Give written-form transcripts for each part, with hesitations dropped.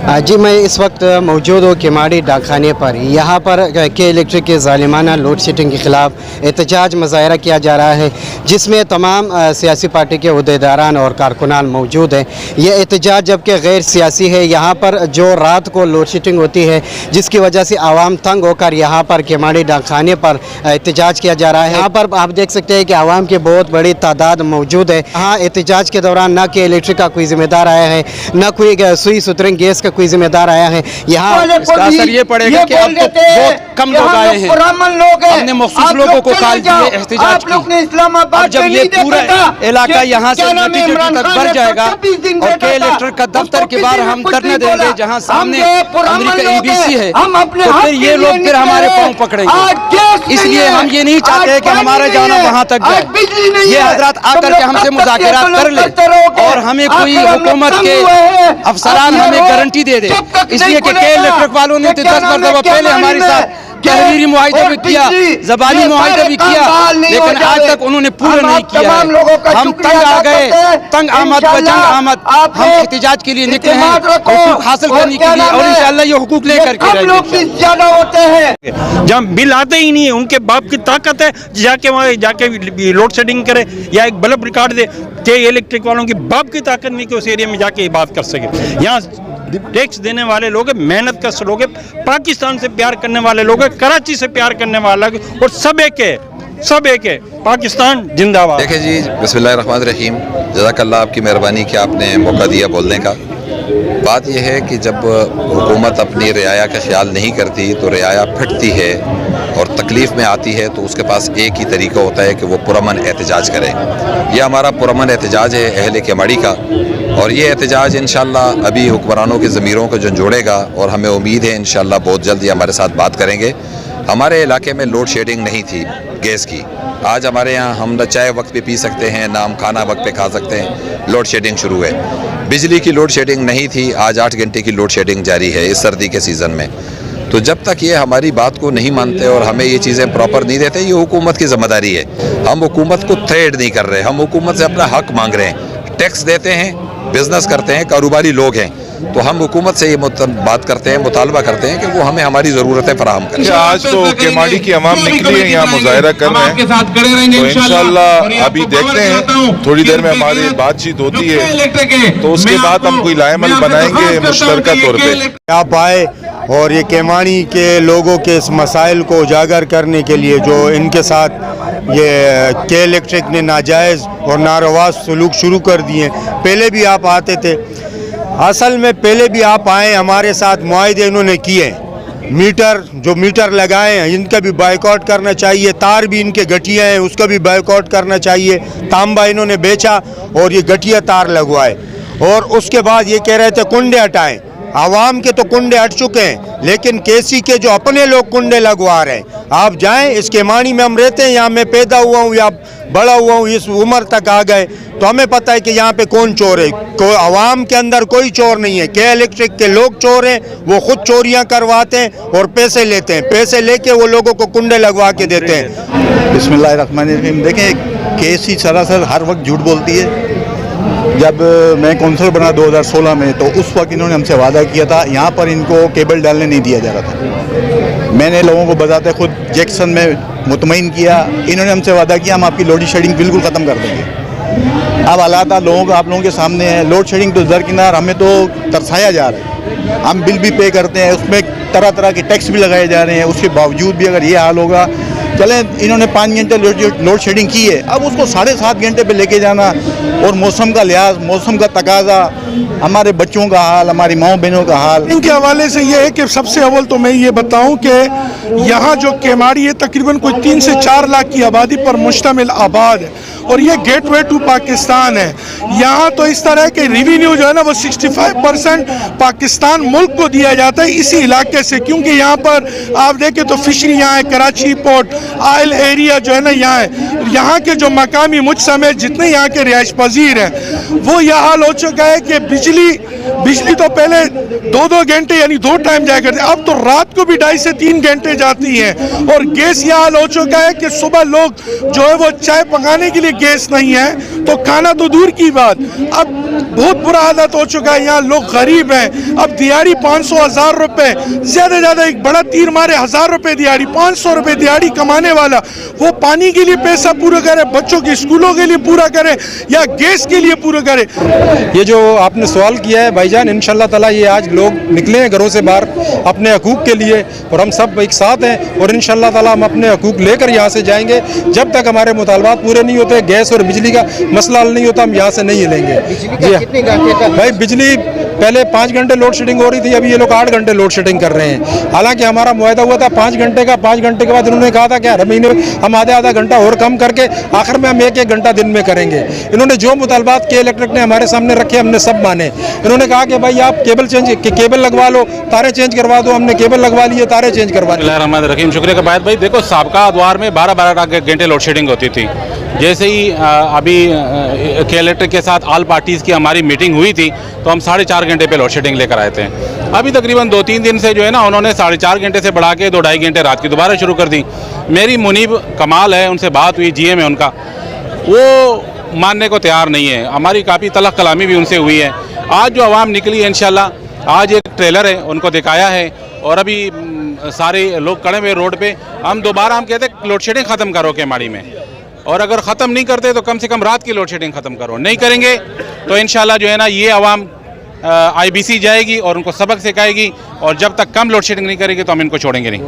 जी मैं इस वक्त मौजूद हूँ केमाड़ी डाकखाने पर। यहाँ पर के इलेक्ट्रिक के ज़ालिमाना लोड शेडिंग के ख़िलाफ़ एहतजाज मुज़ाहरा किया जा रहा है, जिसमें तमाम सियासी पार्टी के अहदेदारान और कारकुनान मौजूद हैं। ये एहतजाज जबकि गैर सियासी है। यहाँ पर जो रात को लोड शेडिंग होती है, जिसकी वजह से आवाम तंग होकर यहाँ पर केमाड़ी डाकखाने पर एहतजाज किया जा रहा है। यहाँ पर आप देख सकते हैं कि आवाम की बहुत बड़ी तादाद मौजूद है। यहाँ एहतजाज के दौरान न के इलेक्ट्रिक का कोई ज़िम्मेदार आया है, न कोई सुई सुतरंग गैस का कोई जिम्मेदार आया है। यहाँ इसका असर ये पड़ेगा कि अब तो बहुत कम लोग आए हैं। हमने मखसूस लोगों को कॉल किए एहतजाज की। अब जब ये पूरा इलाका यहाँ से तक भर जाएगा और के इलेक्टर का दफ्तर के बाहर हम धरना देंगे, जहाँ सामने अमेरिका EBC है, तो फिर ये लोग फिर हमारे पाँव पकड़ेंगे। इसलिए हम ये नहीं चाहते कि हमारा जाना वहाँ तक जाए। ये हजरत आकर के हमसे मुज़ाकरात कर ले और हमें कोई हुकूमत के अफसरान हमें गारंटी दे दे। इसलिए कि इलेक्ट्रिक वालों ने 10 मरतबा पहले हमारे साथ तहरीरी मुआहिदा भी किया, ज़बानी मुआहिदा भी किया, लेकिन आज तक उन्होंने पूरा नहीं किया है। हम तंग आ गए, तंग आमद बजंग आमद। हम एहतजाज के लिए निकले हैं हुकूक हासिल करने के लिए और इंशाअल्लाह ये हुकूक लेकर के रहेंगे। जब बिल आते ही नहीं है, उनके बाप की ताकत है जाके वहाँ जाके लोड शेडिंग करे या एक बल्ब रिकॉर्ड दे। इलेक्ट्रिक वालों की बाप की ताकत नहीं कि उस एरिया में जाके ये बात कर सके। यहाँ टैक्स देने वाले लोग, मेहनत का लोग, पाकिस्तान से प्यार करने वाले लोग, कराची से प्यार करने वाला और सब एक है। पाकिस्तान जिंदाबाद। देखिए जी, बिस्मिल्लाहिर्रहमानिर्रहीम, जज़ाकल्लाह, आपकी मेहरबानी कि आपने मौका दिया बोलने का। बात यह है कि जब हुकूमत अपनी रियाया का ख्याल नहीं करती तो रियाया फटती है और तकलीफ़ में आती है, तो उसके पास एक ही तरीका होता है कि वो पुरअमन एहतजाज करे। यह हमारा पुरअमन एहतजाज है अहले केमाड़ी का, और ये एहतजाज इंशाअल्लाह अभी हुक्मरानों के ज़मीरों को झंझोड़ेगा और हमें उम्मीद है इंशाअल्लाह बहुत जल्द ये हमारे साथ बात करेंगे। हमारे इलाके में लोड शेडिंग नहीं थी गैस की। आज हमारे यहाँ हम न चाय वक्त पे पी सकते हैं, ना हम खाना वक्त पे खा सकते हैं। लोड शेडिंग शुरू है। बिजली की लोड शेडिंग नहीं थी, आज 8 घंटे की लोड शेडिंग जारी है इस सर्दी के सीज़न में। तो जब तक ये हमारी बात को नहीं मानते और हमें ये चीज़ें प्रॉपर नहीं देते, ये हुकूमत की ज़िम्मेदारी है। हम हुकूमत को थ्रेड नहीं कर रहे, हम हुकूमत से अपना हक मांग रहे हैं। टैक्स देते हैं, बिजनेस करते हैं, कारोबारी लोग हैं, तो हम हुकूमत से ये बात करते हैं, मुतालबा करते हैं कि वो हमें हमारी ज़रूरतें फराहम करें। आज तो केमाड़ी की अवाम निकली है, यहाँ मुजाहरा कर रहे हैं, तो इंशाल्लाह अभी देखते हैं, थोड़ी देर में हमारी बातचीत होती है तो उसके बाद हम कोई लाएमल बनाएंगे मुश्तरका तौर पे। आप आए और ये केमाड़ी के लोगों के इस मसाइल को उजागर करने के लिए जो इनके साथ ये के इलेक्ट्रिक ने नाजायज़ और नारवा सलूक शुरू कर दिए। पहले भी आप आते थे, असल में पहले भी आप आए, हमारे साथ मुआहदे इन्होंने किए। मीटर लगाए हैं, इनका भी बाइकआउट करना चाहिए। तार भी इनके घटिया हैं, उसका भी बाइकआउट करना चाहिए। तांबा इन्होंने बेचा और ये घटिया तार लगवाए, और उसके बाद ये कह रहे थे कुंडे हटाएं। आवाम के तो कुंडे हट चुके हैं, लेकिन केसी के जो अपने लोग कुंडे लगवा रहे हैं। आप जाएं, इस केमाड़ी में हम रहते हैं, यहाँ मैं पैदा हुआ हूँ या बड़ा हुआ हूँ, इस उम्र तक आ गए, तो हमें पता है कि यहाँ पे कौन चोर है। आवाम के अंदर कोई चोर नहीं है। के इलेक्ट्रिक के लोग चोर हैं, वो खुद चोरियाँ करवाते हैं और पैसे लेते हैं। पैसे लेके वो लोगों को कुंडे लगवा के देते हैं। बिस्मिल्लाहिर्रहमानिर्रहीम। देखें, केसी सरासर हर वक्त झूठ बोलती है। जब मैं कौंसलर बना 2016 में, तो उस वक्त इन्होंने हमसे वादा किया था, यहाँ पर इनको केबल डालने नहीं दिया जा रहा था। मैंने लोगों को बताते खुद जैक्सन में मुतमईन किया। इन्होंने हमसे वादा किया हम आपकी लोड शेडिंग बिल्कुल ख़त्म कर देंगे। अब हालात आप लोगों के सामने है। लोड शेडिंग तो दरकिनार, हमें तो तरसाया जा रहा है। हम बिल भी पे करते हैं, उसमें तरह तरह के टैक्स भी लगाए जा रहे हैं। उसके बावजूद भी अगर ये हाल होगा, चलें, इन्होंने 5 घंटे लोड शेडिंग की है, अब उसको 7.5 घंटे पे लेके जाना, और मौसम का लिहाज, मौसम का तकाजा, हमारे बच्चों का हाल, हमारी माओ बहनों का हाल। इनके हवाले से ये है कि सबसे अव्वल तो मैं ये बताऊं कि यहाँ जो केमाड़ी है तकरीबन कोई 3 से 4 लाख की आबादी पर मुश्तमिल आबाद है, और ये गेटवे टू पाकिस्तान है। यहाँ तो इस तरह के रेवेन्यू जो है ना, वो 65% पाकिस्तान मुल्क को दिया जाता है इसी इलाके से, क्योंकि यहाँ पर आप देखें तो फिशरी यहाँ है, कराची पोर्ट, आयल एरिया जो है ना यहाँ है। यहाँ के जो मकामी मुझ समेत जितने यहाँ के रिहाइश पजीर हैं, वो यह हाल हो चुका है कि बिजली बिजली तो पहले 2-2 घंटे यानी 2 टाइम जाया करते, अब तो रात को भी 2.5 से 3 घंटे जाती है। और गैस यह हाल हो चुका है कि सुबह लोग जो है वो चाय पकाने के लिए गैस नहीं है तो खाना तो दूर की बात, अब बहुत बुरा हालत हो चुका है। यहाँ लोग गरीब हैं, अब दिहाड़ी 500-1000 रुपए, ज्यादा ज्यादा एक बड़ा तीर मारे 1000 रुपए दिहाड़ी, 500 रुपए दिहाड़ी कमाने वाला वो पानी के लिए पैसा पूरा करे, बच्चों के स्कूलों के लिए पूरा करे या गैस के लिए पूरा करे। ये जो आपने सवाल किया है भाईजान, इंशाल्लाह ताला ये आज लोग निकले हैं घरों से बाहर अपने हकूक़ के लिए और हम सब एक साथ हैं और इंशाल्लाह ताला हम अपने हकूक़ लेकर यहाँ से जाएंगे। जब तक हमारे मुतालबात पूरे नहीं होते, गैस और बिजली का मसला हल नहीं होता, हम यहाँ से नहीं हिलेंगे। जी भाई, बिजली पहले 5 घंटे लोड शेडिंग हो रही थी, अभी ये लोग 8 घंटे लोड शेडिंग कर रहे हैं। हालांकि हमारा मुआहदा हुआ था 5 घंटे का, 5 घंटे के बाद इन्होंने कहा था कि हर महीने हम आधा घंटा और कम करके आखिर में हम 1-1 घंटा दिन में करेंगे। इन्होंने जो मुतालबात के इलेक्ट्रिक ने हमारे सामने रखे हमने सब माने। इन्होंने कहा कि भाई आप केबल लगवा लो, तारे चेंज करवा दो, हमने केबल लगवा लिए, तारे चेंज करवा लिए। रहमान रहीम, शुक्रिया का बात। भाई देखो, साबका अदवार में 12-12 घंटे लोड शेडिंग होती थी। जैसे ही अभी के इलेक्ट्रिक के साथ ऑल पार्टीज़ की हमारी मीटिंग हुई थी तो हम 4.5 घंटे पे लोड शेडिंग लेकर आए थे। अभी तकरीबन 2-3 दिन से जो है ना, उन्होंने 4.5 घंटे से बढ़ा के 2-2.5 घंटे रात की दोबारा शुरू कर दी। मेरी मुनीब कमाल है, उनसे बात हुई, GM है उनका, वो मानने को तैयार नहीं है। हमारी काफ़ी तलख कलामी भी उनसे हुई है। आज जो आवाम निकली है, इंशाल्लाह आज एक ट्रेलर है उनको दिखाया है और अभी सारे लोग खड़े हुए रोड पे। हम कहते हैं लोड शेडिंग ख़त्म करो केमाड़ी में, और अगर ख़त्म नहीं करते तो कम से कम रात की लोड शेडिंग ख़त्म करो। नहीं करेंगे तो इंशाल्लाह जो है ना, ये आवाम IBC जाएगी और उनको सबक सिखाएगी, और जब तक कम लोड शेडिंग नहीं करेगी तो हम इनको छोड़ेंगे नहीं।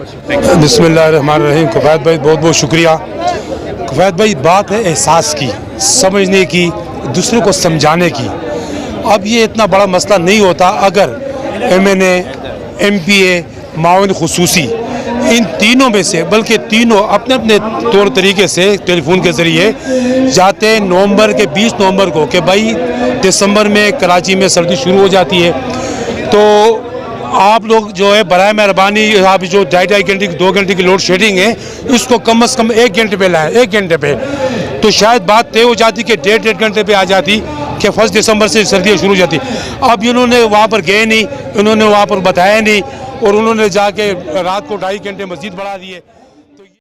बिस्मिल्लाहिर्रहमानिर्रहीम। कुफैत भाई बहुत बहुत शुक्रिया। कुफैत भाई, बात है एहसास की, समझने की, दूसरे को समझाने की। अब ये इतना बड़ा मसला नहीं होता अगर MNA, MPA, मावन खुसूसी, इन तीनों में से, बल्कि तीनों अपने अपने तौर तरीके से टेलीफोन के ज़रिए जाते नवंबर के 20 नवंबर को कि भाई दिसंबर में कराची में सर्दी शुरू हो जाती है, तो आप लोग जो है बराए मेहरबानी आप जो 2.5 घंटे की 2 घंटे की लोड शेडिंग है इसको कम से कम 1 घंटे पे लाएँ। 1 घंटे पे तो शायद बात तय हो जाती कि 1.5 घंटे पे आ जाती कि 1 दिसंबर से सर्दियाँ शुरू हो जाती। अब इन्होंने वहाँ पर गए नहीं, इन्होंने वहाँ पर बताया नहीं और उन्होंने जाके रात को 2.5 घंटे मज़ीद बढ़ा दिए।